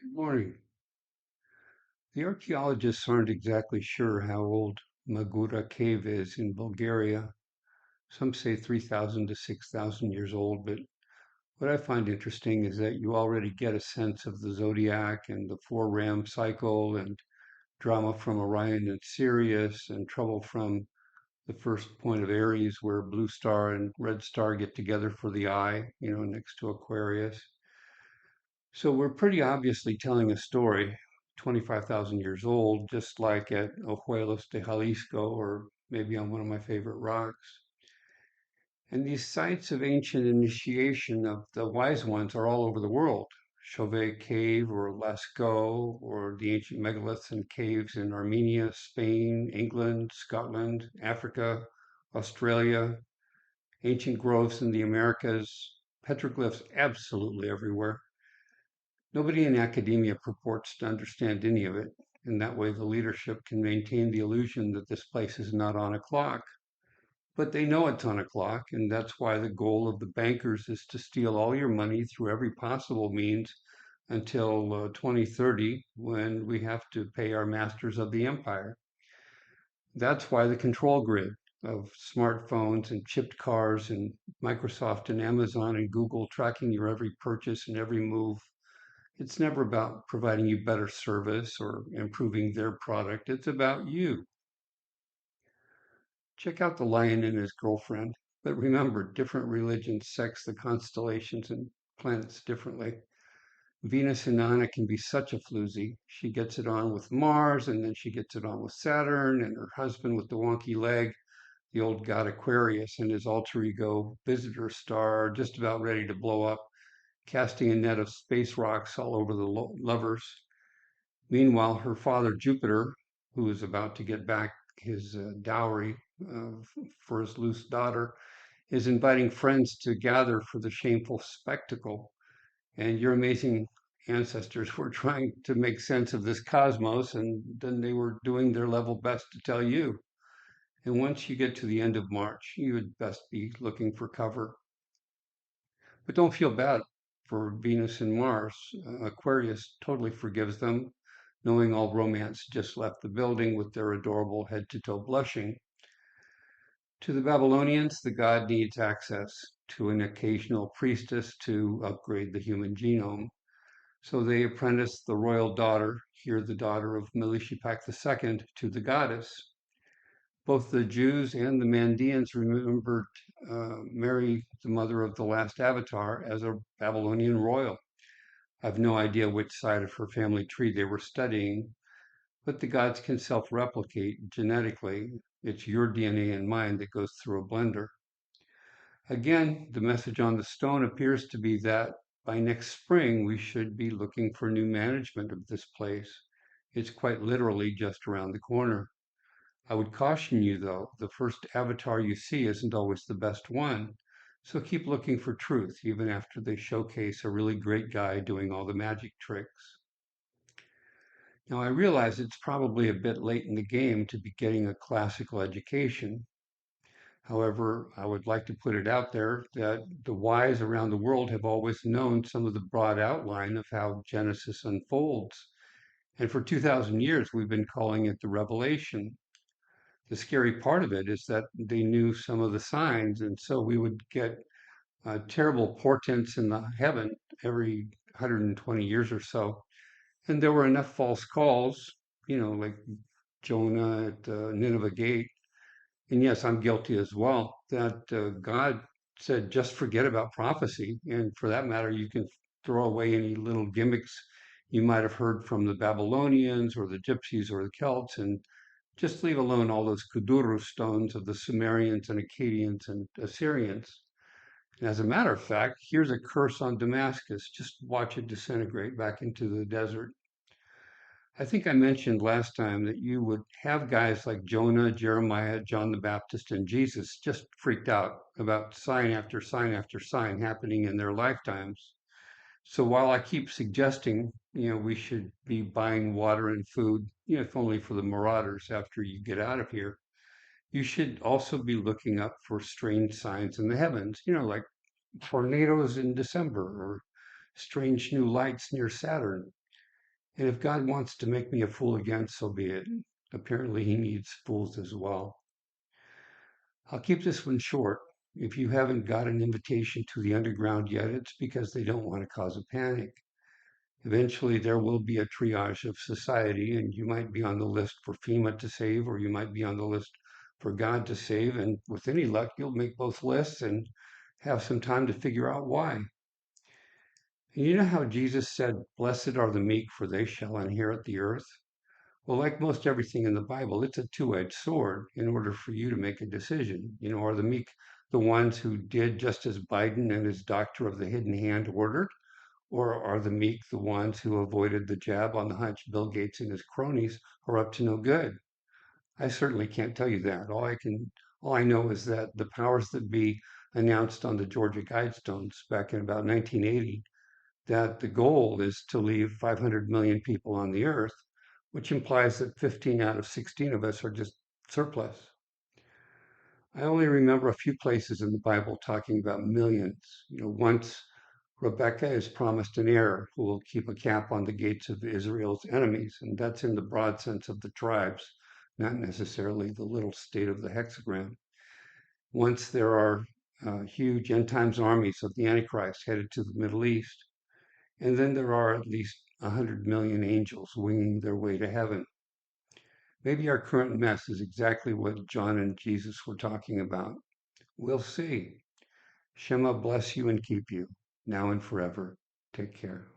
Good morning. The archaeologists aren't exactly sure how old Magura Cave is in Bulgaria. Some say 3,000 to 6,000 years old, but what I find interesting is that you already get a sense of the zodiac and the four ram cycle and drama from Orion and Sirius and trouble from the first point of Aries where blue star and red star get together for the eye, next to Aquarius. So we're pretty obviously telling a story 25,000 years old, just like at Ojuelos de Jalisco or maybe on one of my favorite rocks. And these sites of ancient initiation of the wise ones are all over the world. Chauvet Cave or Lascaux or the ancient megaliths and caves in Armenia, Spain, England, Scotland, Africa, Australia, ancient groves in the Americas, petroglyphs absolutely everywhere. Nobody in academia purports to understand any of it. In that way, the leadership can maintain the illusion that this place is not on a clock. But they know it's on a clock, and that's why the goal of the bankers is to steal all your money through every possible means until 2030, when we have to pay our masters of the empire. That's why the control grid of smartphones and chipped cars and Microsoft and Amazon and Google tracking your every purchase and every move. It's never about providing you better service or improving their product. It's about you. Check out The Lion and His Girlfriend. But remember, different religions sex the constellations and planets differently. Venus and Nana can be such a floozy. She gets it on with Mars, and then she gets it on with Saturn, and her husband with the wonky leg, the old god Aquarius, and his alter ego visitor star, just about ready to blow up, casting a net of space rocks all over the lovers. Meanwhile, her father Jupiter, who is about to get back his dowry for his loose daughter, is inviting friends to gather for the shameful spectacle. And your amazing ancestors were trying to make sense of this cosmos, and then they were doing their level best to tell you. And once you get to the end of March, you would best be looking for cover. But don't feel bad for Venus and Mars. Aquarius totally forgives them, knowing all romance just left the building with their adorable head to toe blushing. To the Babylonians, the god needs access to an occasional priestess to upgrade the human genome. So they apprentice the royal daughter, here the daughter of Melishipak II, to the goddess. Both the Jews and the Mandeans remembered Mary, the mother of the last avatar, as a Babylonian royal. I have no idea which side of her family tree they were studying, but the gods can self replicate genetically. It's your DNA and mine that goes through a blender. Again, the message on the stone appears to be that by next spring we should be looking for new management of this place. It's quite literally just around the corner. I would caution you, though, the first avatar you see isn't always the best one. So keep looking for truth, even after they showcase a really great guy doing all the magic tricks. Now, I realize it's probably a bit late in the game to be getting a classical education. However, I would like to put it out there that the wise around the world have always known some of the broad outline of how Genesis unfolds. And for 2,000 years, we've been calling it the revelation. The scary part of it is that they knew some of the signs, and so we would get terrible portents in the heaven every 120 years or so. And there were enough false calls, like Jonah at Nineveh Gate. And yes, I'm guilty as well, that God said, just forget about prophecy. And for that matter, you can throw away any little gimmicks you might have heard from the Babylonians or the Gypsies or the Celts and just leave alone all those Kuduru stones of the Sumerians and Akkadians and Assyrians. And as a matter of fact, here's a curse on Damascus. Just watch it disintegrate back into the desert. I think I mentioned last time that you would have guys like Jonah, Jeremiah, John the Baptist, and Jesus just freaked out about sign after sign after sign happening in their lifetimes. So while I keep suggesting, we should be buying water and food, if only for the marauders after you get out of here, you should also be looking up for strange signs in the heavens, like tornadoes in December or strange new lights near Saturn. And if God wants to make me a fool again, so be it. Apparently, he needs fools as well. I'll keep this one short. If you haven't got an invitation to the underground yet, it's because they don't want to cause a panic. Eventually, there will be a triage of society, and you might be on the list for FEMA to save, or you might be on the list for God to save. And with any luck, you'll make both lists and have some time to figure out why. And you know how Jesus said, "Blessed are the meek, for they shall inherit the earth"? Well, like most everything in the Bible, it's a two-edged sword in order for you to make a decision. Are the meek the ones who did just as Biden and his doctor of the hidden hand ordered? Or are the meek the ones who avoided the jab on the hunch Bill Gates and his cronies are up to no good? I certainly can't tell you that. All I know is that the powers that be announced on the Georgia Guidestones back in about 1980 that the goal is to leave 500 million people on the earth, which implies that 15 out of 16 of us are just surplus. I only remember a few places in the Bible talking about millions. Once Rebecca is promised an heir who will keep a cap on the gates of Israel's enemies, and that's in the broad sense of the tribes, not necessarily the little state of the hexagram. Once there are huge end times armies of the Antichrist headed to the Middle East, and then there are at least 100 million angels winging their way to heaven. Maybe our current mess is exactly what John and Jesus were talking about. We'll see. Shema bless you and keep you, now and forever. Take care.